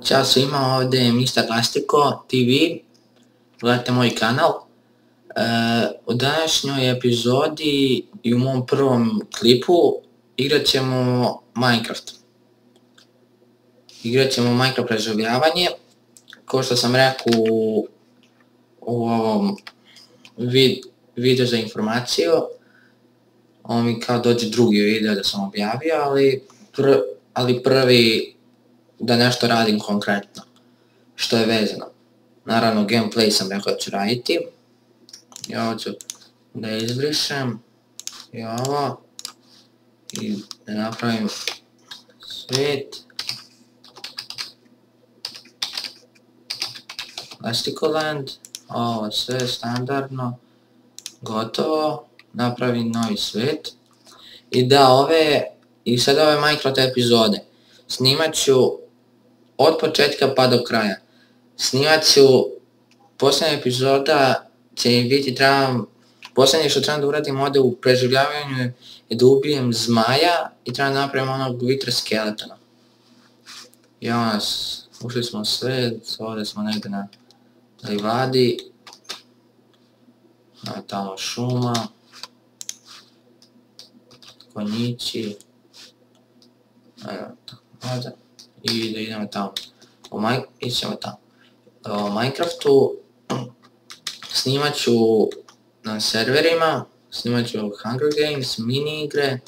Ćao svima, ovdje je Mr. Lastiko TV, gledajte moj kanal. U današnjoj epizodi i u mom prvom klipu igrat ćemo Minecraft. Igrat ćemo Minecraft preživljavanje. Kao što sam rekao u ovom video za informaciju, ovo mi kao dođe drugi video da sam objavio, ali prvi da nešto radim konkretno, što je vezano. Naravno, gameplay sam rekao da ću raditi. I ovo ću da izbrišem. I ovo. I da napravim svijet. Lastikoland. Ovo sve standardno. Gotovo. Napravim novi svijet. I sad ove Minecraft epizode snimat ću od početka pa do kraja. Snimat ću, posljednja epizoda će biti, posljednje što trebam da uradim ovdje u preživljavanju je da ubijem zmaja i trebam da napravim onog Wither skeletona. I evo nas, ušli smo u svet, ovdje smo negdje na livadi. Tamo šuma. Konjići. I da idemo tamo. Ićemo tamo. U Minecraftu snimat ću na serverima, snimat ću Hunger Games, mini igre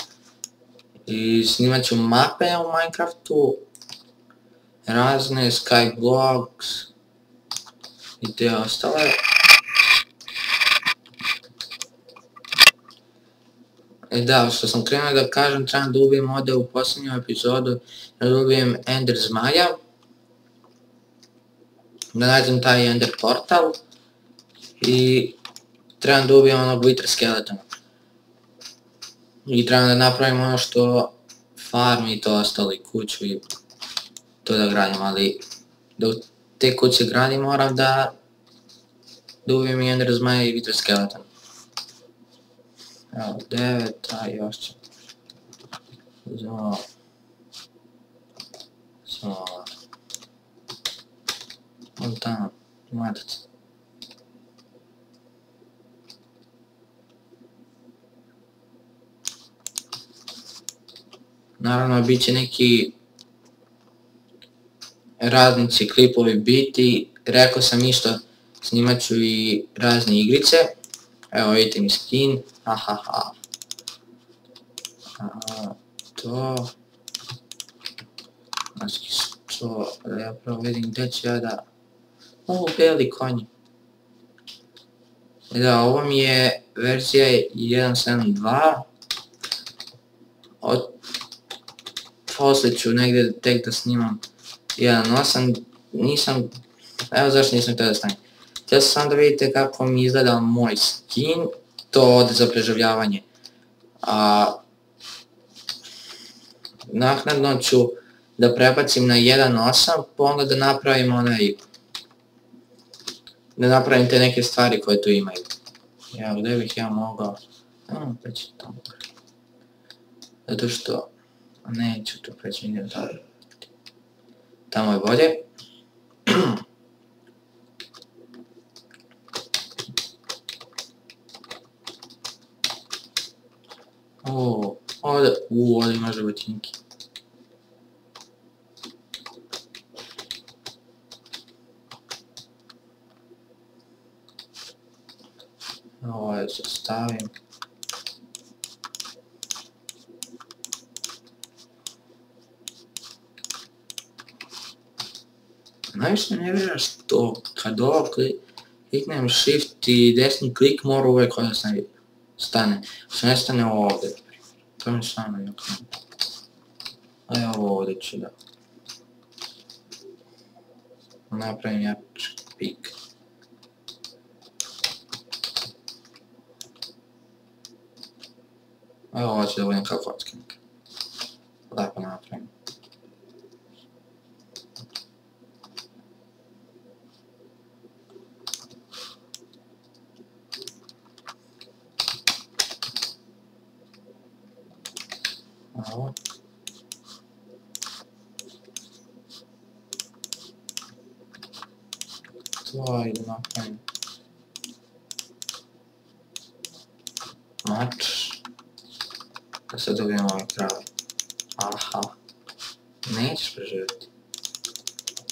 i snimat ću mape u Minecraftu, razne Skyblocks i te ostale. Da, što sam krenuo da kažem, trebam da ubijem ovdje u posljednju epizodu, da ubijem Ender zmaja, da nađem taj Ender portal i trebam da ubijem onog Wither skeletona. I trebam da napravim ono što farm i to ostalo i kuću i to da gradim, ali da u te kuće gradim moram da ubijem i Ender zmaja i Wither skeleton. Evo, 9, a još ću. Uzmemo. On tamo, mladac. Naravno, bit će neki raznici klipovi biti. Rekao sam isto, snimat ću i razne igrice. Evo vidite mi skin, hahaha. To. Znači to, da ja prvo vidim gdje ću ja da... beli konji. Da, ovo mi je verzija 1.7.2. Poslije ću negdje tek da snimam 1.8. Nisam... Evo zašto nisam htio da stavim. Htio sam samo da vidite kako mi izgleda moj skin, to ovdje za preživljavanje. Naknadno ću da prebacim na 1.8, pa onda da napravim da napravim te neke stvari koje tu imaju. Evo, gdje bih ja mogao... preći tamo. Zato što... neću tu preći, idem tamo. Tamo je bolje. Ovdje ima životinjki. Ovo je zastavim. Najviše ne vjera što kad ovo kliknem shift i desni klik mora uvijek ovdje stane. Što ne stane ovdje. To mi stvarno je okrenuo. A ja ovo ovdje ću da napravim jači pik. Evo ovo ću da budem kao kockinik. Lepo napravim. Ovo. stvari da napravim. Mač. Da sad dobijem ovaj kraj. Aha. Nećeš preživjeti.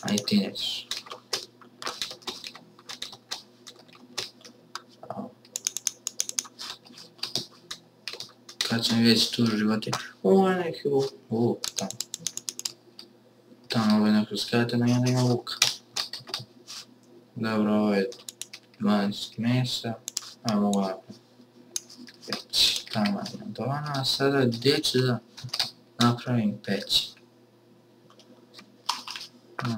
A i ti nećeš. Kad će mi već tu životi. Ovo je neki luk tamo. Tamo ovo je neko skrateno i onda ima luka. Dobro, ovo je 12 mesa. Ajmo ovako. Peć. Tamo je dona, a sada gdje ću da napravim peć?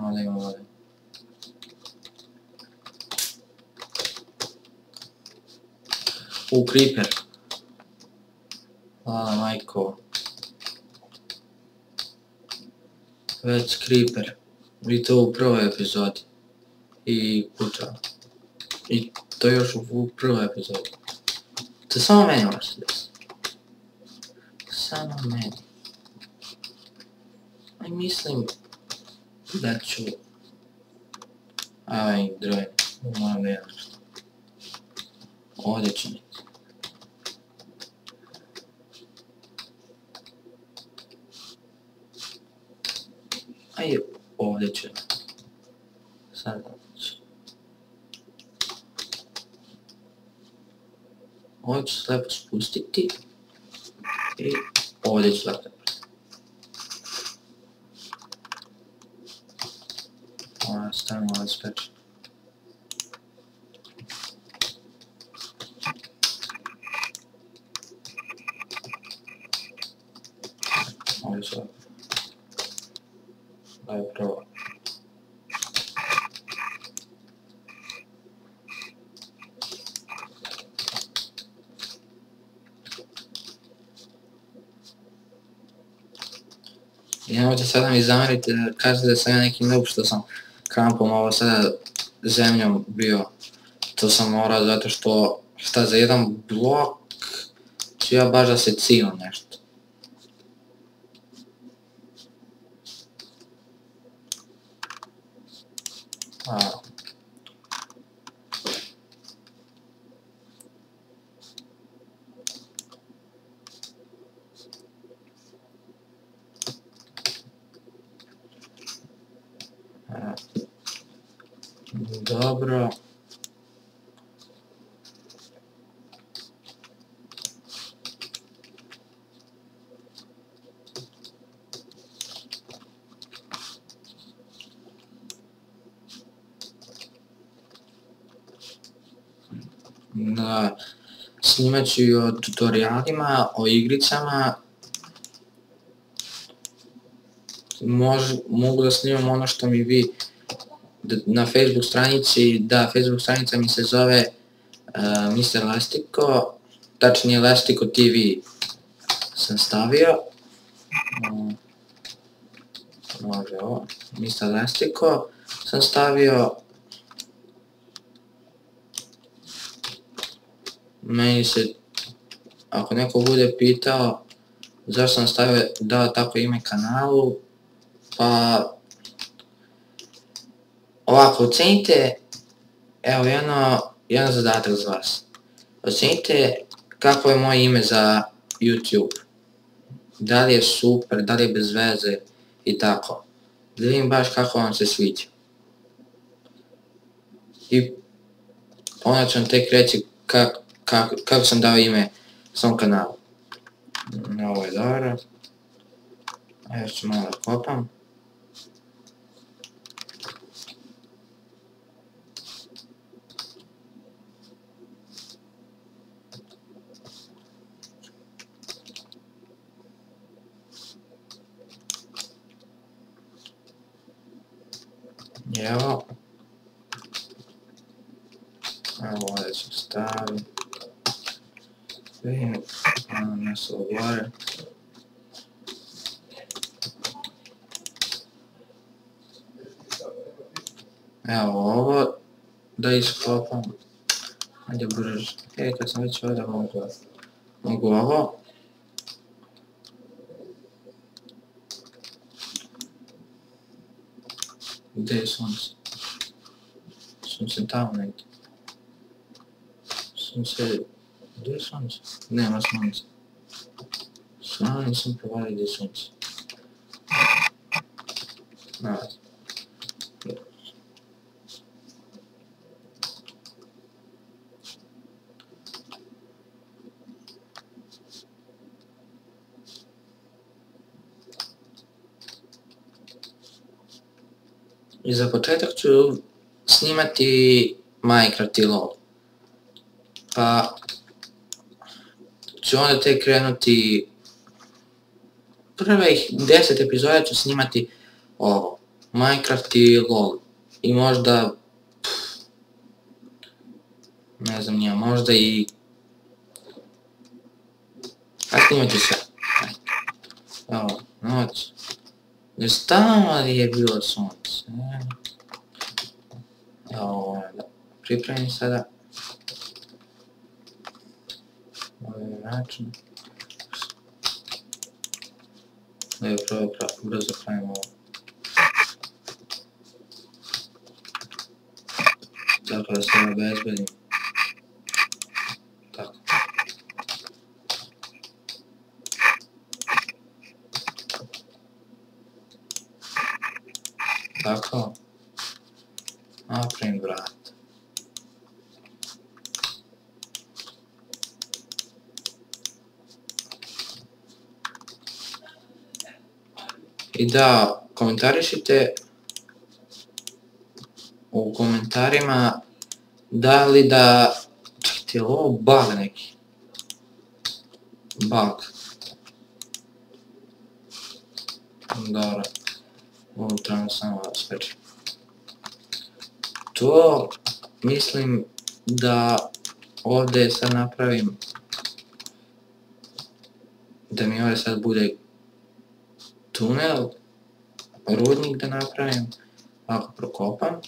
Ovdje imamo ovdje. Creeper. Hvala majko. Već Creeper. I to u prvoj epizodi. I puta. I to još u prvoj epizodi. To samo meni može se desiti. Samo meni. I mislim da ću... Aj, drojno. Moram da jedno što. Ovdje ću biti. Aj, ovdje ću. Sad ću. Ovdje ću se lepo spustiti. I ovdje ću lepo. Ovo stavimo ovaj speč. Ovdje ću lepo. Daj prvo. I nemojte sada mi zameriti da kažete da sam ja neki noob što sam krampom ovo sada zemljom bio. To sam morao zato što šta za jedan blok ću ja baš da se cijem nešto. Dobro. Snimat ću i o tutorijalima, o igricama. Mogu da snimam ono što mi vi na Facebook stranici, da, Facebook stranica mi se zove Mr. Lastiko, tačnije Lastiko TV sam stavio. Može ovo, Mr. Lastiko sam stavio. Meni se, ako neko bude pitao zašto sam dao tako ime kanalu, pa ovako, ocenite, evo jedan zadatak za vas. Ocenite kako je moje ime za YouTube. Da li je super, da li je bez veze i tako. Da vidim baš kako vam se sviđa. I onda ću vam tek reći kako sam dao ime svom kanalu. Ovo je dobro. A još ću malo da kopam. Evo. Evo ovdje ću staviti. Vidim, nešto gore. Evo ovo, da iskopam. Ajde brže. Kad sam već ovdje mogu ovo. Gdje je sunce? Sunce tamo negdje. Sunce... Gdje je sunce? Nema sunce. Stvarno nisam provalio gdje je sunce. I za početak ću snimati Minecraft i LOL. Pa ću onda tek krenuti, prvih 10 epizoda ću snimati ovo, Minecraft i LOL. I možda, ne znam nija, možda i... A snimat ću sve. Evo, noć. Jer tamo je bilo sunce. Evo ovo da pripremim sada. Ovaj način. Da je prvo brzo pravimo ovo. Tako da se obezbedim. Tako. Tako. Napravim vrat. I da komentarišite u komentarima da li da... Čekajte, je li ovo bug neki? Bug. Dobro. Ovo trebamo samo da spečem. To mislim da ovdje sad napravim da mi ovdje sad bude tunel, rudnik da napravim, ako prokopam.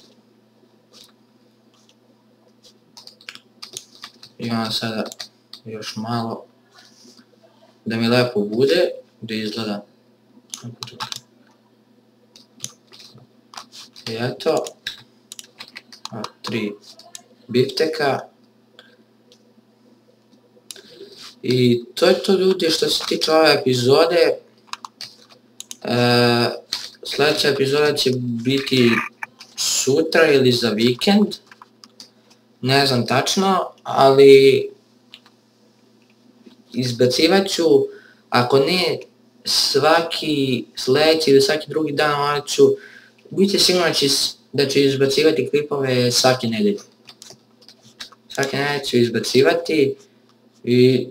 I onda sada još malo da mi lepo bude, da izgleda. I eto, 3 bifteka. I to je to ljudi što se tiče ove epizode. Sljedeća epizoda će biti sutra ili za vikend. Ne znam tačno, ali izbacivat ću, ako ne svaki sljedeći ili svaki drugi dan, ali ću, budite sigurno da ću izbacivati klipove svake nedelje. Svake nedelje ću izbacivati i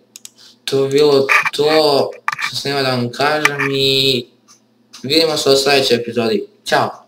to je bilo to što sam imao da vam kažem i vidimo se u sljedećoj epizodi. Ćao!